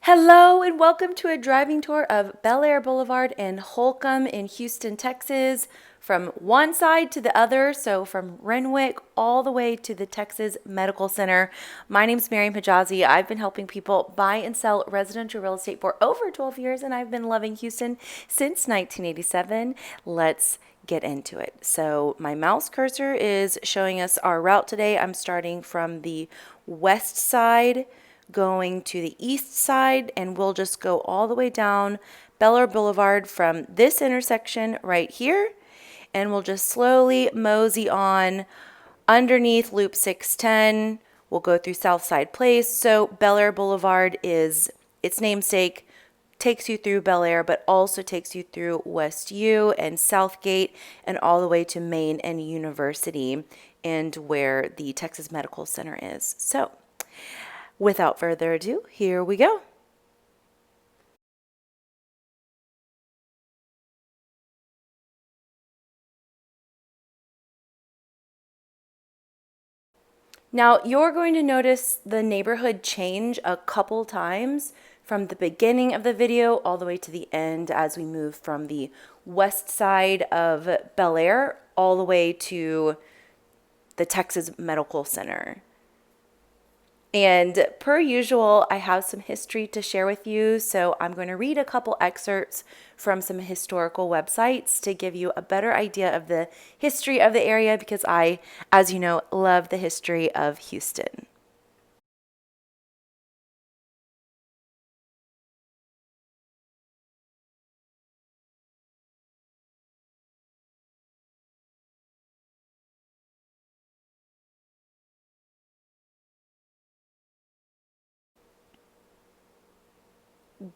Hello and welcome to a driving tour of Bellaire Boulevard and Holcombe in Houston, Texas. From one side to the other, so from Renwick all the way to the Texas Medical Center. My name is Mariam Hejazi. I've been helping people buy and sell residential real estate for over 12 years, and I've been loving Houston since 1987. Let's get into it. So my mouse cursor is showing us our route today. I'm starting from the west side, going to the east side, and we'll just go all the way down Bellaire Boulevard from this intersection right here, and we'll just slowly mosey on underneath Loop 610. We'll go through Southside Place. So Bellaire Boulevard is its namesake, takes you through Bellaire, but also takes you through West U and Southgate and all the way to Main and University and where the Texas Medical Center is. So without further ado, here we go. Now, you're going to notice the neighborhood change a couple times from the beginning of the video all the way to the end as we move from the west side of Bellaire all the way to the Texas Medical Center. And per usual, I have some history to share with you, so I'm going to read a couple excerpts from some historical websites to give you a better idea of the history of the area because I, as you know, love the history of Houston.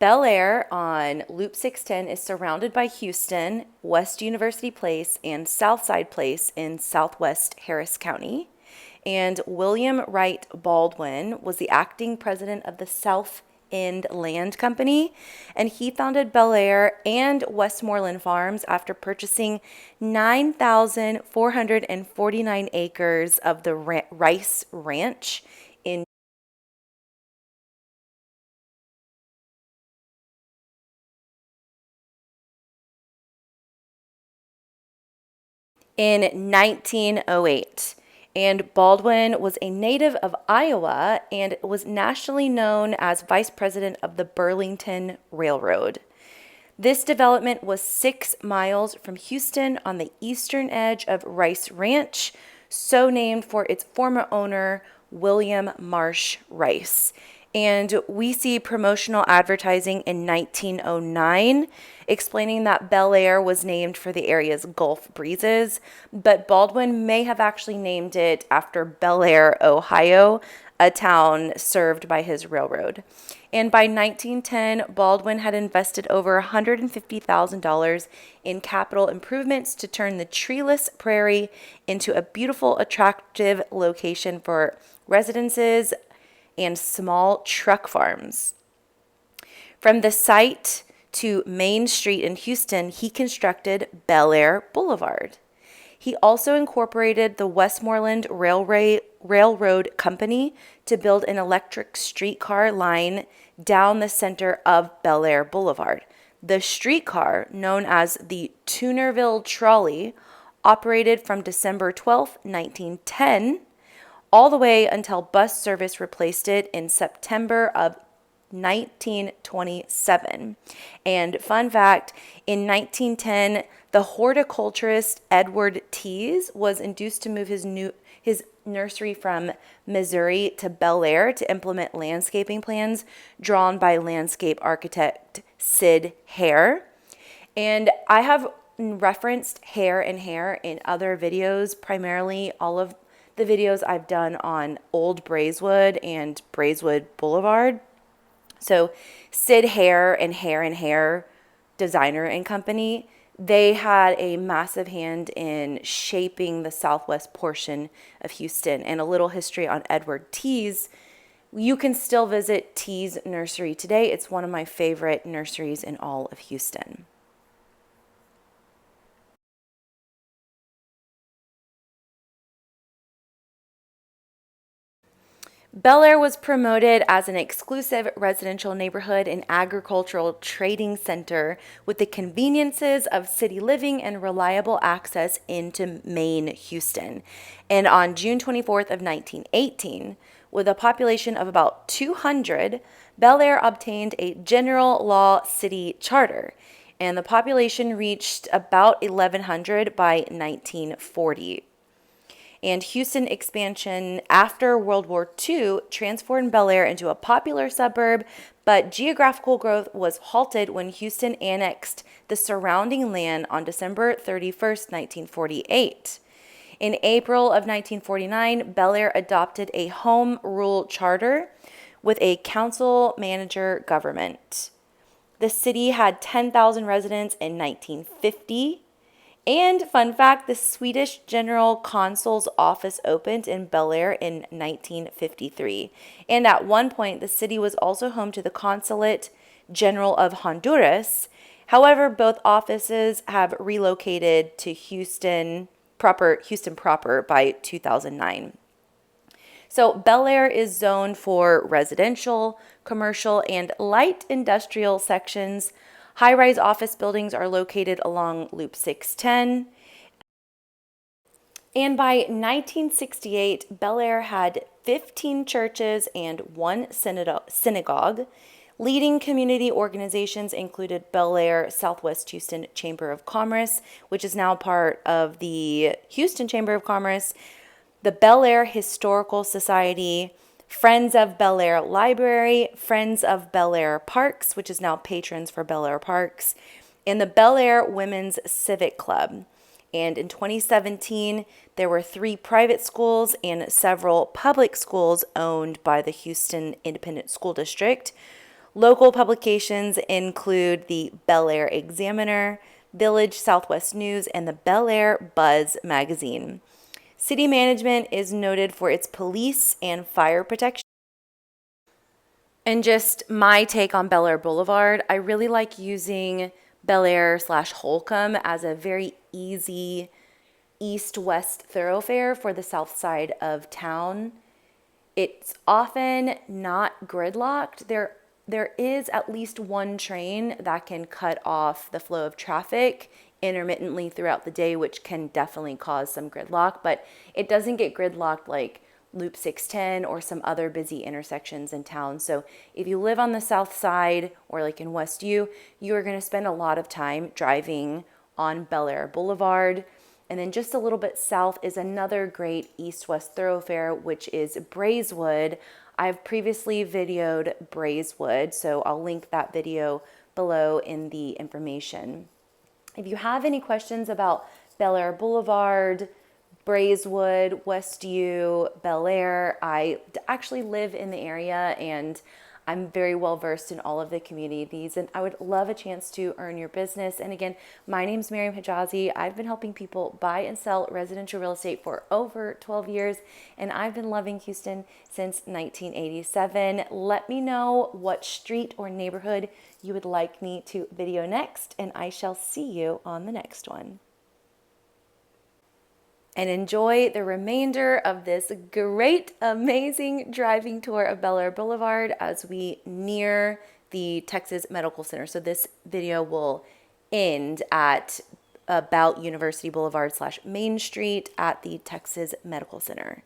Bellaire on Loop 610 is surrounded by Houston, West University Place, and Southside Place in southwest Harris County. And William Wright Baldwin was the acting president of the South End Land Company, and he founded Bellaire and Westmoreland Farms after purchasing 9,449 acres of the Rice Ranch in 1908. And Baldwin was a native of Iowa and was nationally known as vice president of the Burlington Railroad. This development was 6 miles from Houston on the eastern edge of Rice Ranch, so named for its former owner, William Marsh Rice. And we see promotional advertising in 1909 explaining that Bellaire was named for the area's Gulf breezes, but Baldwin may have actually named it after Bellaire, Ohio, a town served by his railroad. And by 1910, Baldwin had invested over $150,000 in capital improvements to turn the treeless prairie into a beautiful, attractive location for residences and small truck farms. From the site to Main Street in Houston, he constructed Bellaire Boulevard. He also incorporated the Westmoreland Railroad Company to build an electric streetcar line down the center of Bellaire Boulevard. The streetcar, known as the Tunerville Trolley, operated from December 12, 1910, all the way until bus service replaced it in September of 1927. And fun fact, in 1910, the horticulturist Edward Tease was induced to move his nursery from Missouri to Bellaire to implement landscaping plans drawn by landscape architect Sid Hare. And I have referenced Hare and Hare in other videos, primarily all of the videos I've done on Old Braeswood and Braeswood Boulevard. So Sid Hare and Hare Designer and Company, they had a massive hand in shaping the southwest portion of Houston. And a little history on Edward Tease. You can still visit Tease Nursery today. It's one of my favorite nurseries in all of Houston. Bellaire was promoted as an exclusive residential neighborhood and agricultural trading center with the conveniences of city living and reliable access into main Houston. And on June 24th of 1918, with a population of about 200, Bellaire obtained a general law city charter, and the population reached about 1,100 by 1940. And Houston expansion after World War II transformed Bellaire into a popular suburb, but geographical growth was halted when Houston annexed the surrounding land on December 31st, 1948. In April of 1949, Bellaire adopted a home rule charter with a council-manager government. The city had 10,000 residents in 1950. And fun fact, the Swedish General Consul's office opened in Bellaire in 1953. And at one point, the city was also home to the Consulate General of Honduras. However, both offices have relocated to Houston proper by 2009. So Bellaire is zoned for residential, commercial, and light industrial sections. High-rise office buildings are located along Loop 610. And by 1968, Bellaire had 15 churches and one synagogue. Leading community organizations included Bellaire Southwest Houston Chamber of Commerce, which is now part of the Houston Chamber of Commerce, the Bellaire Historical Society, Friends of Bellaire Library, Friends of Bellaire Parks, which is now Patrons for Bellaire Parks, and the Bellaire Women's Civic Club. And in 2017, there were 3 private schools and several public schools owned by the Houston Independent School District. Local publications include the Bellaire Examiner, Village Southwest News, and the Bellaire Buzz magazine. City management is noted for its police and fire protection. And just my take on Bellaire Boulevard, I really like using Bellaire/Holcombe as a very easy east-west thoroughfare for the south side of town. It's often not gridlocked. There is at least one train that can cut off the flow of traffic intermittently throughout the day, which can definitely cause some gridlock, but it doesn't get gridlocked like Loop 610 or some other busy intersections in town. So if you live on the south side or like in West U, you are going to spend a lot of time driving on Bellaire Boulevard. And then just a little bit south is another great east-west thoroughfare, which is Braeswood. I've previously videoed Braeswood, so I'll link that video below in the information. If you have any questions about Bellaire Boulevard, Braeswood, West U, Bellaire, I actually live in the area and I'm very well versed in all of the communities, and I would love a chance to earn your business. And again, my name's Mariam Hejazi. I've been helping people buy and sell residential real estate for over 12 years, and I've been loving Houston since 1987. Let me know what street or neighborhood you would like me to video next, and I shall see you on the next one. And enjoy the remainder of this great, amazing driving tour of Bellaire Boulevard as we near the Texas Medical Center. So this video will end at about University Boulevard / Main Street at the Texas Medical Center.